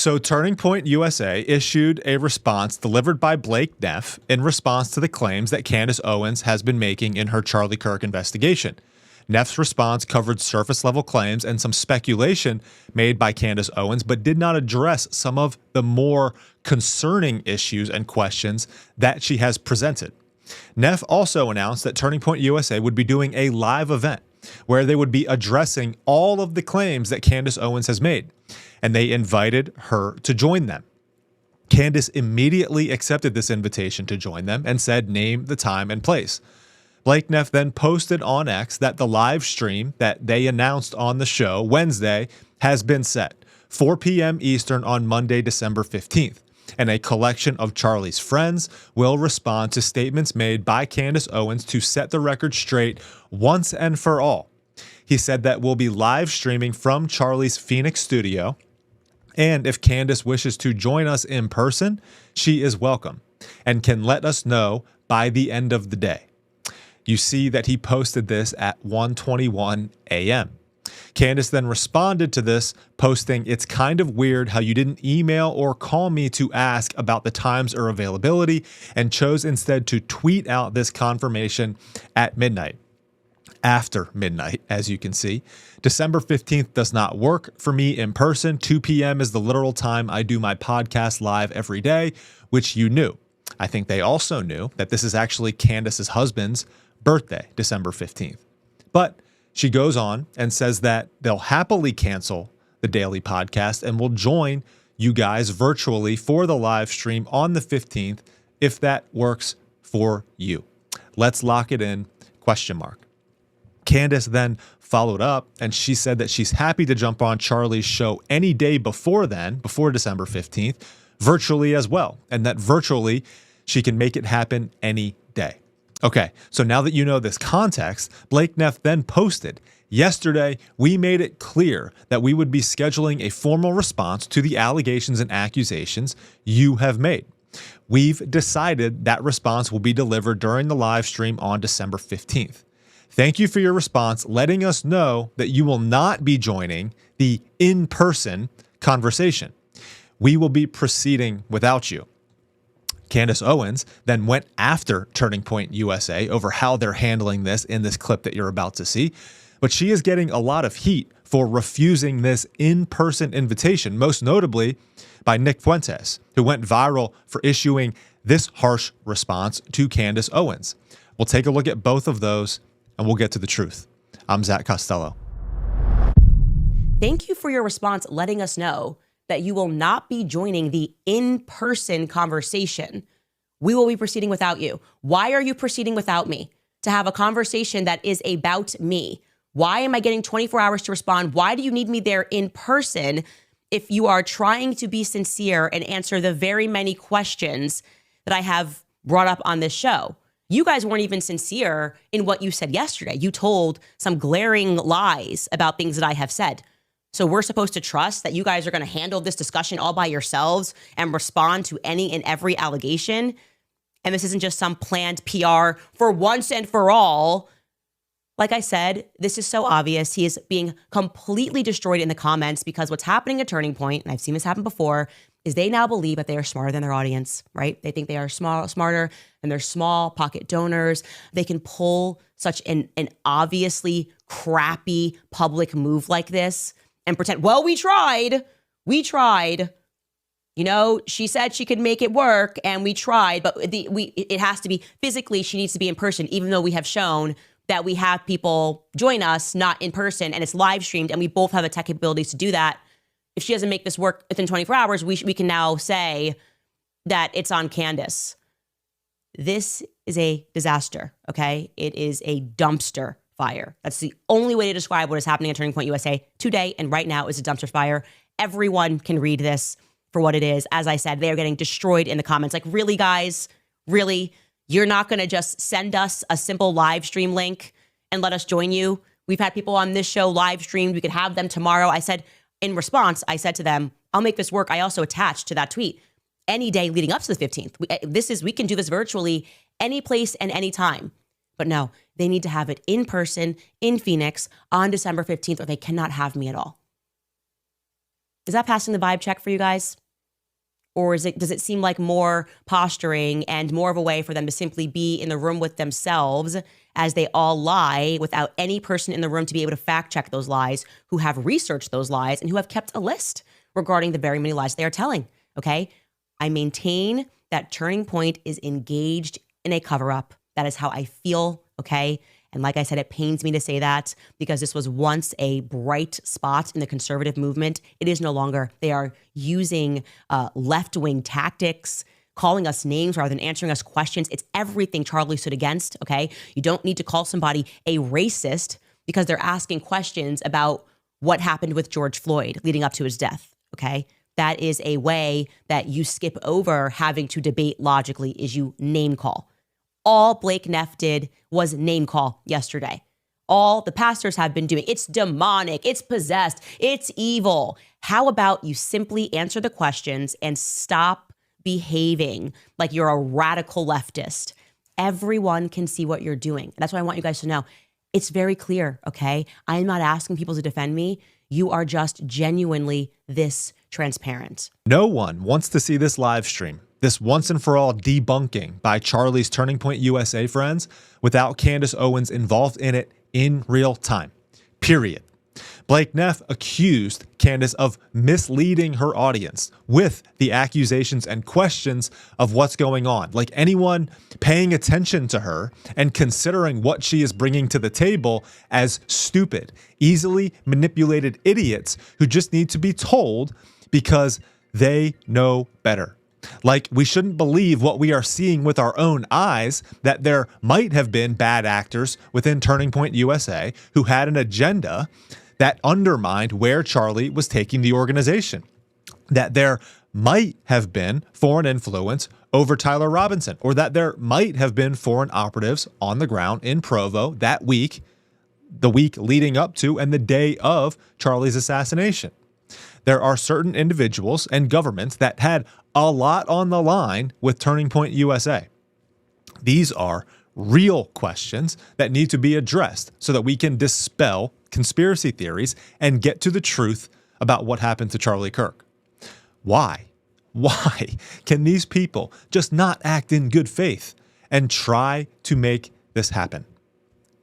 So Turning Point USA issued a response delivered by Blake Neff in response to the claims that Candace Owens has been making in her Charlie Kirk investigation. Neff's response covered surface-level claims and some speculation made by Candace Owens, but did not address some of the more concerning issues and questions that she has presented. Neff also announced that Turning Point USA would be doing a live event where they would be addressing all of the claims that Candace Owens has made, and they invited her to join them. Candace immediately accepted this invitation to join them and said, "Name the time and place." Blake Neff then posted on X that the live stream that they announced on the show Wednesday has been set, 4 p.m. Eastern on Monday, December 15th, and a collection of Charlie's friends will respond to statements made by Candace Owens to set the record straight once and for all. He said that we'll be live streaming from Charlie's Phoenix studio, and if Candace wishes to join us in person, she is welcome and can let us know by the end of the day. You see that he posted this at 1:21 a.m. Candace then responded to this, posting, "It's kind of weird how you didn't email or call me to ask about the times or availability and chose instead to tweet out this confirmation at midnight." After midnight, as you can see. December 15th does not work for me in person. 2 p.m. is the literal time I do my podcast live every day, which you knew. I think they also knew that this is actually Candace's husband's birthday, December 15th. But she goes on and says that they'll happily cancel the daily podcast and will join you guys virtually for the live stream on the 15th if that works for you. Let's lock it in, ? Candace then followed up and she said that she's happy to jump on Charlie's show any day before then, before December 15th, virtually as well, and that virtually she can make it happen any day. Okay, so now that you know this context, Blake Neff then posted, "Yesterday, we made it clear that we would be scheduling a formal response to the allegations and accusations you have made. We've decided that response will be delivered during the live stream on December 15th. Thank you for your response, letting us know that you will not be joining the in-person conversation. We will be proceeding without you." Candace Owens then went after Turning Point USA over how they're handling this in this clip that you're about to see. But she is getting a lot of heat for refusing this in-person invitation, most notably by Nick Fuentes, who went viral for issuing this harsh response to Candace Owens. We'll take a look at both of those and we'll get to the truth. I'm Zach Costello. Thank you for your response, letting us know that you will not be joining the in-person conversation. We will be proceeding without you. Why are you proceeding without me? To have a conversation that is about me. Why am I getting 24 hours to respond? Why do you need me there in person if you are trying to be sincere and answer the very many questions that I have brought up on this show? You guys weren't even sincere in what you said yesterday. You told some glaring lies about things that I have said. So we're supposed to trust that you guys are going to handle this discussion all by yourselves and respond to any and every allegation. And this isn't just some planned PR for once and for all. Like I said, this is so obvious. He is being completely destroyed in the comments because what's happening at Turning Point, and I've seen this happen before, is they now believe that they are smarter than their audience, right? They think they are smarter than their small pocket donors. They can pull such an obviously crappy public move like this and pretend, well, we tried. You know, she said she could make it work and we tried, but it has to be physically, she needs to be in person, even though we have shown that we have people join us not in person and it's live streamed and we both have the tech capabilities to do that. If she doesn't make this work within 24 hours, we can now say that it's on Candace. This is a disaster, okay? It is a dumpster fire. That's the only way to describe what is happening at Turning Point USA today and right now is a dumpster fire. Everyone can read this for what it is. As I said, they are getting destroyed in the comments. Like, really, guys? Really? You're not going to just send us a simple live stream link and let us join you? We've had people on this show live streamed. We could have them tomorrow. I said, in response, I said to them, I'll make this work. I also attached to that tweet any day leading up to the 15th. We can do this virtually any place and any time. But no, they need to have it in person in Phoenix on December 15th or they cannot have me at all. Is that passing the vibe check for you guys? Or does it seem like more posturing and more of a way for them to simply be in the room with themselves as they all lie without any person in the room to be able to fact check those lies, who have researched those lies and who have kept a list regarding the very many lies they are telling, okay? I maintain that Turning Point is engaged in a cover-up. That is how I feel, okay? And like I said, it pains me to say that because this was once a bright spot in the conservative movement. It is no longer. They are using left-wing tactics, calling us names rather than answering us questions. It's everything Charlie stood against, okay? You don't need to call somebody a racist because they're asking questions about what happened with George Floyd leading up to his death, okay? That is a way that you skip over having to debate logically, is you name call. All Blake Neff did was name call yesterday. All the pastors have been doing. It's demonic, it's possessed, it's evil. How about you simply answer the questions and stop behaving like you're a radical leftist? Everyone can see what you're doing. And that's what I want you guys to know. It's very clear, okay? I am not asking people to defend me. You are just genuinely this transparent. No one wants to see this live stream, this once and for all debunking by Charlie's Turning Point USA friends, without Candace Owens involved in it in real time. Period. Blake Neff accused Candace of misleading her audience with the accusations and questions of what's going on. Like anyone paying attention to her and considering what she is bringing to the table as stupid, easily manipulated idiots who just need to be told because they know better. Like we shouldn't believe what we are seeing with our own eyes, that there might have been bad actors within Turning Point USA who had an agenda that undermined where Charlie was taking the organization. That there might have been foreign influence over Tyler Robinson, or that there might have been foreign operatives on the ground in Provo that week, the week leading up to and the day of Charlie's assassination. There are certain individuals and governments that had a lot on the line with Turning Point USA. These are real questions that need to be addressed so that we can dispel conspiracy theories and get to the truth about what happened to Charlie Kirk. Why? Why can these people just not act in good faith and try to make this happen?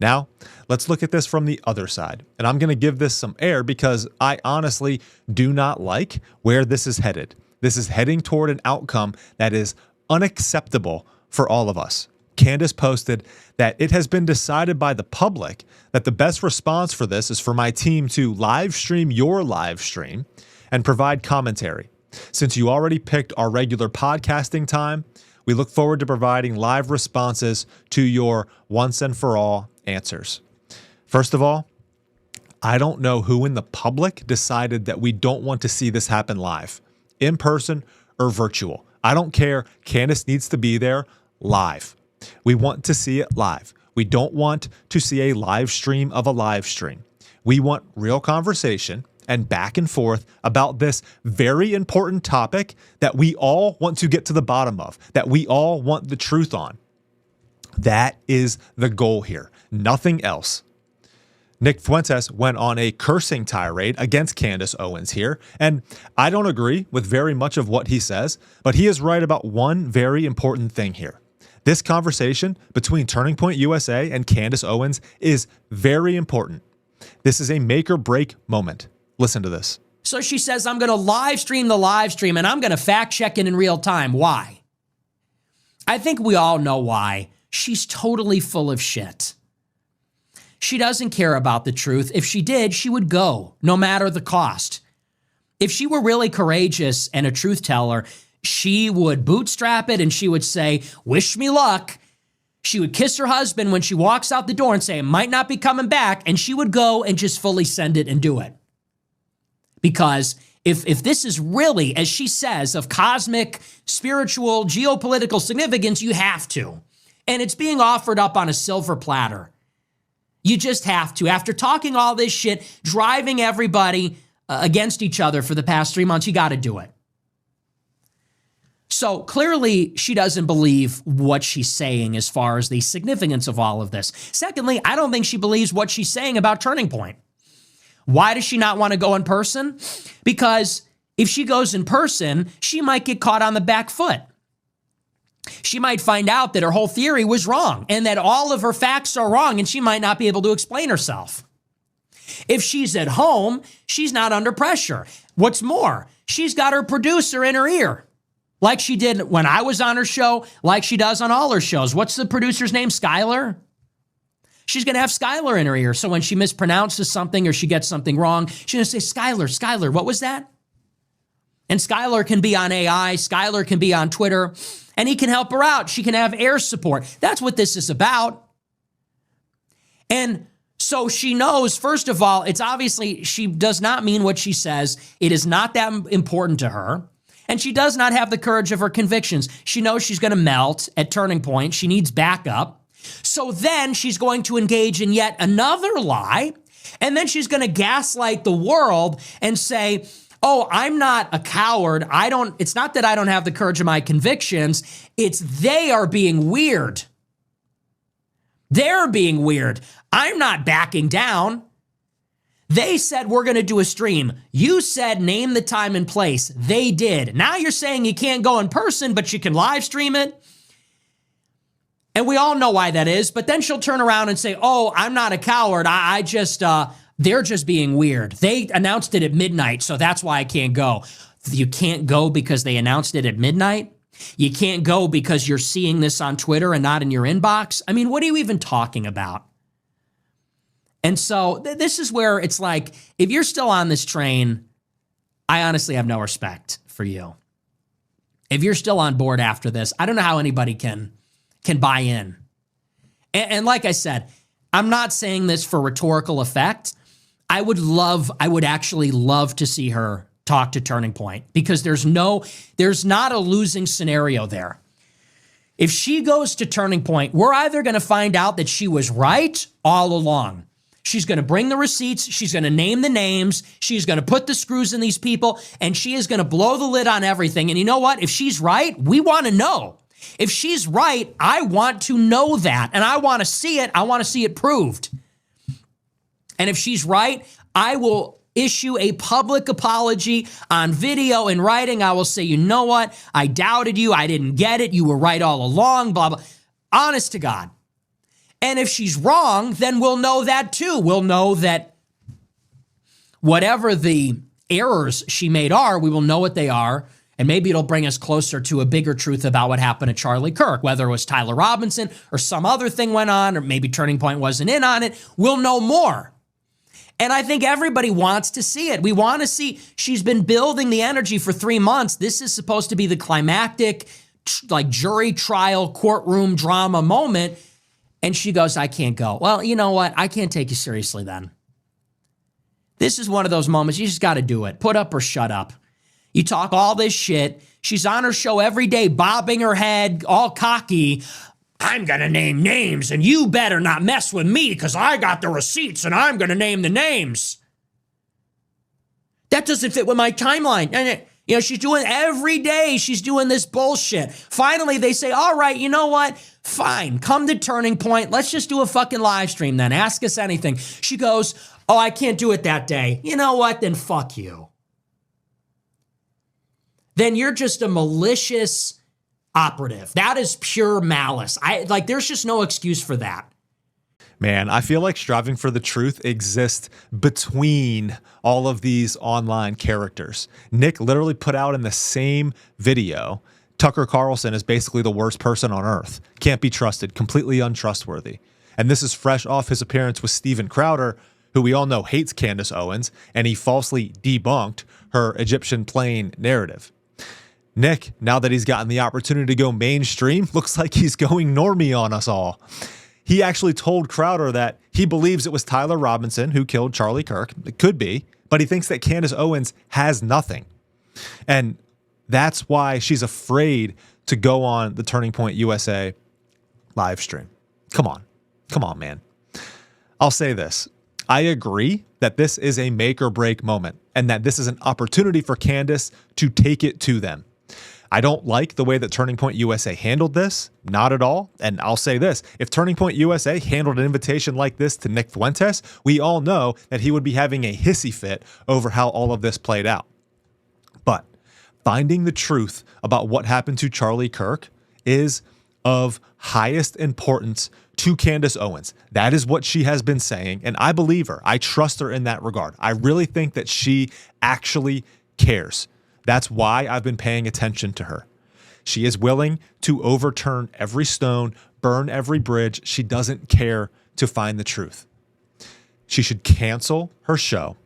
Now, let's look at this from the other side. And I'm going to give this some air because I honestly do not like where this is headed. This is heading toward an outcome that is unacceptable for all of us. Candace posted that it has been decided by the public that the best response for this is for my team to live stream your live stream and provide commentary. Since you already picked our regular podcasting time, we look forward to providing live responses to your once and for all answers. First of all, I don't know who in the public decided that we don't want to see this happen live, in person or virtual. I don't care. Candace needs to be there live. We want to see it live. We don't want to see a live stream of a live stream. We want real conversation and back and forth about this very important topic that we all want to get to the bottom of, that we all want the truth on. That is the goal here. Nothing else. Nick Fuentes went on a cursing tirade against Candace Owens here, and I don't agree with very much of what he says, but he is right about one very important thing here. This conversation between Turning Point USA and Candace Owens is very important. This is a make or break moment. Listen to this. So she says, I'm going to live stream the live stream and I'm going to fact check it in real time. Why? I think we all know why. She's totally full of shit. She doesn't care about the truth. If she did, she would go, no matter the cost. If she were really courageous and a truth teller, she would bootstrap it and she would say, wish me luck. She would kiss her husband when she walks out the door and say, it might not be coming back. And she would go and just fully send it and do it. Because if this is really, as she says, of cosmic, spiritual, geopolitical significance, you have to. And it's being offered up on a silver platter. You just have to. After talking all this shit, driving everybody against each other for the past 3 months, you got to do it. So clearly, she doesn't believe what she's saying as far as the significance of all of this. Secondly, I don't think she believes what she's saying about Turning Point. Why does she not want to go in person? Because If she goes in person, she might get caught on the back foot. She might find out that her whole theory was wrong and that all of her facts are wrong, and she might not be able to explain herself. If she's at home, she's not under pressure. What's more, she's got her producer in her ear, like she did when I was on her show, like she does on all her shows. What's the producer's name? Skylar? She's going to have Skylar in her ear. So when she mispronounces something or she gets something wrong, she's going to say, Skylar, what was that? And Skylar can be on AI. Skylar can be on Twitter, and he can help her out. She can have air support. That's what this is about. And so she knows, first of all, it's obviously she does not mean what she says. It is not that important to her. And she does not have the courage of her convictions. She knows she's going to melt at turning point. She needs backup. So then she's going to engage in yet another lie. And then she's going to gaslight the world and say, oh, I'm not a coward. It's not that I don't have the courage of my convictions. It's they are being weird. They're being weird. I'm not backing down. They said we're going to do a stream. You said name the time and place. They did. Now you're saying you can't go in person, but you can live stream it. And we all know why that is. But then she'll turn around and say, oh, I'm not a coward. They're just being weird. They announced it at midnight, so that's why I can't go. You can't go because they announced it at midnight? You can't go because you're seeing this on Twitter and not in your inbox? I mean, what are you even talking about? And so this is where it's like, if you're still on this train, I honestly have no respect for you. If you're still on board after this, I don't know how anybody can buy in. And like I said, I'm not saying this for rhetorical effect. I would actually love to see her talk to Turning Point, because there's not a losing scenario there. If she goes to Turning Point, we're either going to find out that she was right all along. She's going to bring the receipts. She's going to name the names. She's going to put the screws in these people, and she is going to blow the lid on everything. And you know what? If she's right, we want to know. If she's right, I want to know that, and I want to see it. I want to see it proved. And if she's right, I will issue a public apology on video and writing. I will say, you know what? I doubted you. I didn't get it. You were right all along, blah, blah. Honest to God. And if she's wrong, then we'll know that too. We'll know that whatever the errors she made are, we will know what they are. And maybe it'll bring us closer to a bigger truth about what happened to Charlie Kirk, whether it was Tyler Robinson or some other thing went on, or maybe Turning Point wasn't in on it. We'll know more. And I think everybody wants to see it. We want to see, she's been building the energy for 3 months. This is supposed to be the climactic, like jury trial, courtroom drama moment. And she goes, I can't go. Well, you know what? I can't take you seriously then. This is one of those moments, you just got to do it. Put up or shut up. You talk all this shit. She's on her show every day, bobbing her head, all cocky. I'm going to name names, and you better not mess with me because I got the receipts, and I'm going to name the names. That doesn't fit with my timeline. And she's doing every day. She's doing this bullshit. Finally, they say, all right, you know what? Fine. Come to Turning Point. Let's just do a fucking live stream then. Ask us anything. She goes, oh, I can't do it that day. You know what? Then fuck you. Then you're just a malicious operative. That is pure malice. There's just no excuse for that. Man, I feel like striving for the truth exists between all of these online characters. Nick literally put out in the same video, Tucker Carlson is basically the worst person on earth. Can't be trusted, completely untrustworthy. And this is fresh off his appearance with Steven Crowder, who we all know hates Candace Owens, and he falsely debunked her Egyptian plane narrative. Nick, now that he's gotten the opportunity to go mainstream, looks like he's going normie on us all. He actually told Crowder that he believes it was Tyler Robinson who killed Charlie Kirk. It could be, but he thinks that Candace Owens has nothing. And that's why she's afraid to go on the Turning Point USA live stream. Come on, man. I'll say this. I agree that this is a make or break moment and that this is an opportunity for Candace to take it to them. I don't like the way that Turning Point USA handled this, not at all. And I'll say this, if Turning Point USA handled an invitation like this to Nick Fuentes, we all know that he would be having a hissy fit over how all of this played out. But Finding the truth about what happened to Charlie Kirk is of highest importance to Candace Owens. That is what she has been saying, and I believe her. I trust her in that regard. I really think that she actually cares. That's why I've been paying attention to her. She is willing to overturn every stone, burn every bridge. She doesn't care to find the truth. She should cancel her show,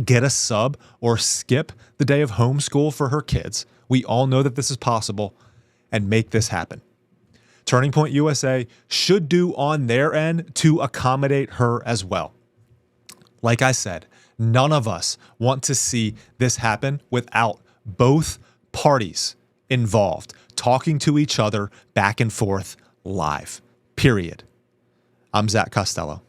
get a sub, or skip the day of homeschool for her kids. We all know that this is possible, and make this happen. Turning Point USA should do on their end to accommodate her as well. Like I said, none of us want to see this happen without both parties involved talking to each other back and forth live. Period. I'm Zach Costello.